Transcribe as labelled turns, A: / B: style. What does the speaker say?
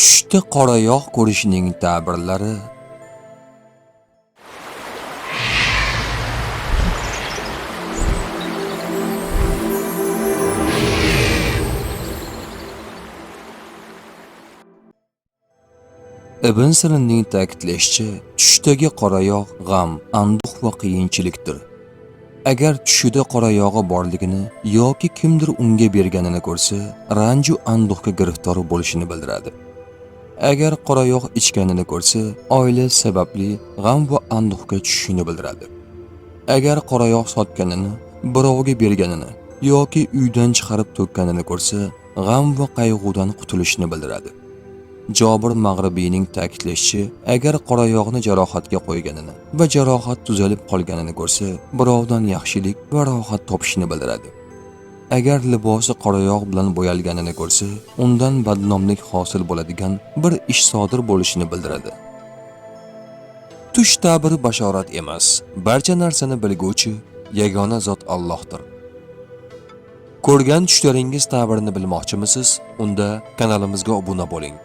A: Tushda qora yog' ko'rishning ta'birlari. Ibn Sirinning ta'kidlashicha, tushdagi qora yog' g'am, anduh va qiyinchilikdir. Agar tushida qora yog'i borligini yoki kimdir unga berganini ko'rsa, ranju anduhga giriftor bo'lishini bildiradi. Agar qora yog' ichganini ko'rsa, oila sababli g'am va anduhga tushishini bildiradi. Agar qora yog' sotganini, birovga berganini yoki uydan chiqarib to'kkanini ko'rsa, g'am va qayg'udan qutulishni bildiradi. Jobir Mag'ribiyning ta'kidlashicha, agar qora yog'ni jarohatga qo'yganini va jarohat tuzalib qolganini ko'rsa, birovdan yaxshilik va rohat topishini bildiradi. Agar libosi qora yog' bilan bo'yalganini ko'rsa, undan badnomlik hosil bo'ladigan bir ish sodir bo'lishini bildiradi. Tush ta'biri bashorat emas, barcha narsani bilguvchi yagona zot Allohdir. Ko'rgan tushlaringiz ta'birini bilmoqchimisiz? Unda kanalimizga obuna bo'ling.